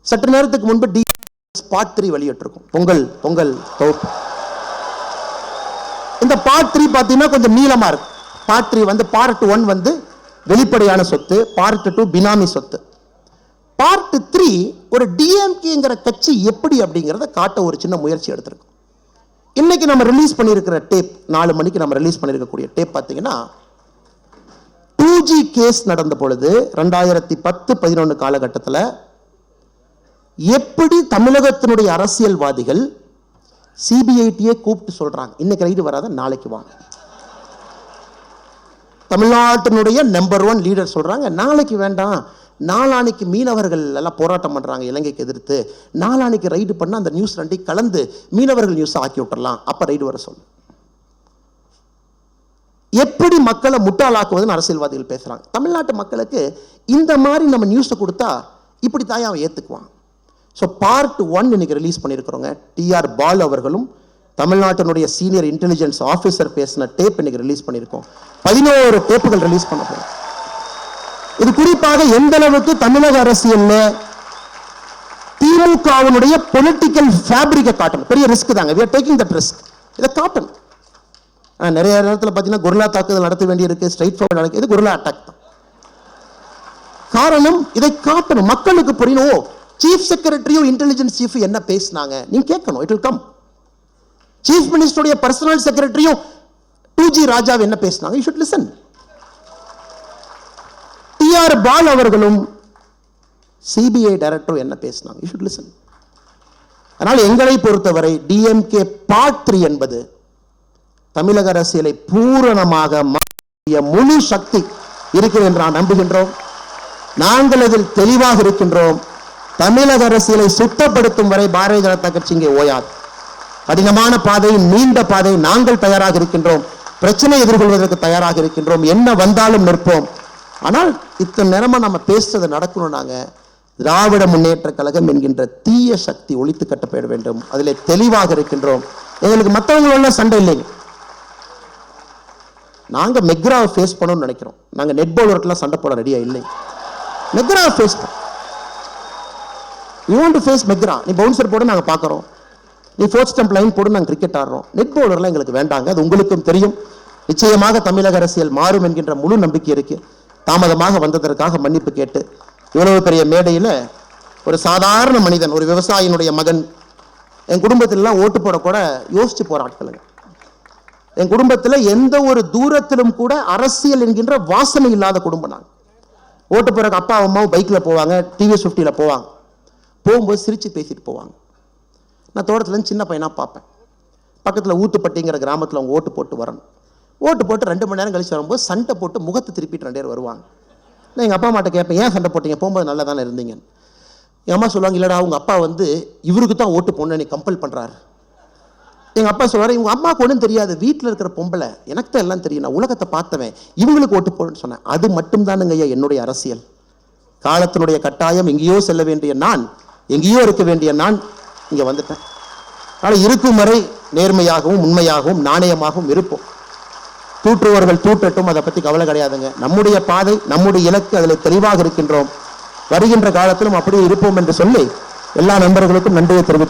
சற்று நேரத்துக்கு முன்பு பார்ட் 3 வெளியிட்டிருக்கும். பொங்கல் தொகுப்பு. இந்த பார்ட் 3 பார்த்தீங்கன்னா கொஞ்சம் நீளமா இருக்கு. பார்ட் 3 வந்து பார்ட் 1 வந்து வெளிப்படையான சொத்து, பார்ட் 2 பினாமி சொத்து. பார்ட் 3 ஒரு டிஎம்கேங்கிற கட்சி எப்படி அப்படிங்கிறத காட்ட ஒரு சின்ன முயற்சி எடுத்திருக்கும். இன்னைக்கு நம்ம ரிலீஸ் பண்ணியிருக்கிற டேப், 4 மணிக்கு நம்ம ரிலீஸ் பண்ணியிருக்கக்கூடிய டேப் பார்த்தீங்கன்னா 2G கேஸ் நடந்த பொழுது 2010-11 காலகட்டத்தில் எப்படி தமிழகத்தினுடைய அரசியல்வாதிகள் சிபிஐடியை கூப்பிட்டு சொல்றாங்க, இன்னைக்கு ரைடு வராத நாளைக்கு வாங்க. தமிழ்நாட்டினுடைய நம்பர் 1 லீடர் சொல்றாங்க, நாளைக்கு வேண்டாம், நாளானைக்கு மீனவர்கள் எல்லாம் போராட்டம் பண்றாங்க இலங்கைக்கு எதிர்த்து, நாளானைக்கு ரைடு பண்ண அந்த நியூஸ் 2 கலந்து மீனவர்கள் நியூஸ் ஆக்கி விட்டுறலாம், அப்ப ரைடு வர சொல்லு. எப்படி மக்களை முட்டாளாக்குவதுன்னு அரசியல்வாதிகள் பேசுறாங்க. தமிழ்நாட்டு மக்களுக்கு இந்த மாதிரி நம்ம நியூஸ் கொடுத்தா இப்படி தாய் அவன் ஏத்துக்குவான். ஸோ பார்ட் 1 இன்னைக்கு ரிலீஸ் பண்ணியிருக்கிறோங்க. டிஆர் பால் அவர்களும் தமிழ்நாட்டினுடைய சீனியர் இன்டெலிஜென்ஸ் ஆஃபீஸர் பேசின டேப் இன்னைக்கு ரிலீஸ் பண்ணியிருக்கோம். 11 டேப்புகள் ரிலீஸ் பண்ண போறோம். இது குறிப்பாக எந்த அளவுக்கு தமிழக அரசியல்ல திமுகவினுடைய பொலிட்டிக்கல் ஃபேப்ரிக்கை காட்டணும். பெரிய ரிஸ்க் தாங்க. we are taking that risk. இதை காட்டணும். நிறைய நேரத்தில் பார்த்தீங்கன்னா குர்லா தாக்குதல் நடத்த வேண்டியிருக்கு, ஸ்ட்ரைட் ஃபார்வர்ட் நடக்குது, இது குர்லா அட்டாக் தான். காரணம் இதை காட்டணும், மக்களுக்கு புரியணும். சீஃப் செக்ரட்டரியும் இன்டெலிஜென்ஸ் சீஃப் என்ன பேசினாங்க நீங்க கேட்கணும். It will come. சீஃப் மினிஸ்டருடைய பர்சனல் செக்ரட்டரியும் 2G ராஜாவை என்ன பேசினாங்க, you should listen. TR Baalu அவர்களும் சிபிஐ டைரக்டரும் என்ன பேசினாங்க, யூ ஷுட் லிசன். அதனால் எங்களை பொறுத்தவரை டிஎம்கே பார்ட் 3 என்பது தமிழக அரசியலை பூரணமாக முழு சக்தி இருக்கிறது என்று நான் நம்புகின்றோம். நாங்கள் அதில் தெளிவாக இருக்கின்றோம். தமிழக அரசியலை சுத்தப்படுத்தும் வரை பாரதிய ஜனதா கட்சி இங்கே ஓயாது. கடினமான பாதை, நீண்ட பாதை, நாங்கள் தயாராக இருக்கின்றோம். பிரச்சனை எதிர்கொள்வதற்கு தயாராக இருக்கின்றோம். என்ன வந்தாலும் நிற்போம். ஆனால் இத்தனை நேரமா நம்ம பேசுறது நடக்கணும். நாங்க திராவிட முன்னேற்ற கழகம் என்கின்ற தீய சக்தி ஒழித்து கட்டப்பட வேண்டும். அதிலே தெளிவாக இருக்கின்றோம். எங்களுக்கு மற்றவங்களோட சண்டை இல்லைங்க. நாங்க மெக்ராவை ஃபேஸ் பண்ணணும்னு நினைக்கிறோம். நாங்க நெட் பவுலர்க்கெல்லாம் சண்டை போட ரெடியா இல்லை. மெக்ராவை ஃபேஸ் பண்ண you want to face McGraw. நீ பவுன்சர் போட நாங்க பார்க்குறோம், நீ ஃபோர்த் ஸ்டம்ப் லைன் போட்டு நாங்கள் கிரிக்கெட் ஆடுறோம். நெட் பவுலர்லாம் எங்களுக்கு வேண்டாங்க. அது உங்களுக்கும் தெரியும். நிச்சயமாக தமிழக அரசியல் மாறும் என்கின்ற முழு நம்பிக்கை இருக்கு. தாமதமாக வந்ததற்காக மன்னிப்பு கேட்டு இவ்வளவு பெரிய மேடையில் ஒரு சாதாரண மனிதன், ஒரு விவசாயினுடைய மகன், என் குடும்பத்திலலாம் ஓட்டு போட கூட யோசிச்சு போற ஆட்களுங்க. என் குடும்பத்தில் எந்த ஒரு தூரத்திலும் கூட அரசியல் என்கின்ற வாசனை இல்லாத குடும்பம். நாங்கள் ஓட்டு போற அப்பா அம்மாவும் பைக்கில் போவாங்க, டிவிஎஸ் 50ல போவாங்க. போகும்போது சிரிச்சு பேசிட்டு போவாங்க. நான் தோட்டத்துலேருந்து சின்ன பையனாக பார்ப்பேன். பக்கத்தில் ஊத்துப்பட்டிங்கிற கிராமத்தில் அவங்க ஓட்டு போட்டு வரணும். ஓட்டு போட்டு 2 மணி நேரம் கழிச்சு வரும்போது சண்டை போட்டு முகத்தை திருப்பிட்டு 2 பேர் வருவாங்க. நான் எங்கள் அப்பா அம்மாட்ட கேட்பேன், ஏன் சண்டை போட்டீங்க, போகும்போது நல்லா தானே இருந்தீங்க. எங்கள் அம்மா சொல்லுவாங்க, இல்லைடா உங்கள் அப்பா வந்து இவருக்கு தான் ஓட்டு போடணும்னு கம்பல் பண்ணுறாரு. எங்கள் அப்பா சொல்வார், இவங்க அம்மாவுக்கு ஒன்றும் தெரியாது, வீட்டில் இருக்கிற பொம்பளை, எனக்கு தான் எல்லாம் தெரியும், நான் உலகத்தை பார்த்தவன், இவங்களுக்கு ஓட்டு போடணும்னு சொன்னேன். அது மட்டும்தானுங்க ஐயா என்னுடைய அரசியல். காலத்தினுடைய கட்டாயம், எங்கேயோ செல்ல வேண்டிய நான், எங்கேயோ இருக்க வேண்டிய நான் இங்கே வந்துட்டேன். ஆனால் இருக்கும் வரை நேர்மையாகவும் உண்மையாகவும் நாணயமாகவும் இருப்போம். தூற்றுவர்கள் தூற்றட்டும், அதை பற்றி கவலை கிடையாதுங்க. நம்முடைய பாதை, நம்முடைய இலக்கு, அதில் தெளிவாக இருக்கின்றோம். வருகின்ற காலத்திலும் அப்படியே இருப்போம் என்று சொல்லி எல்லா நண்பர்களுக்கும் நன்றியை தெரிவித்து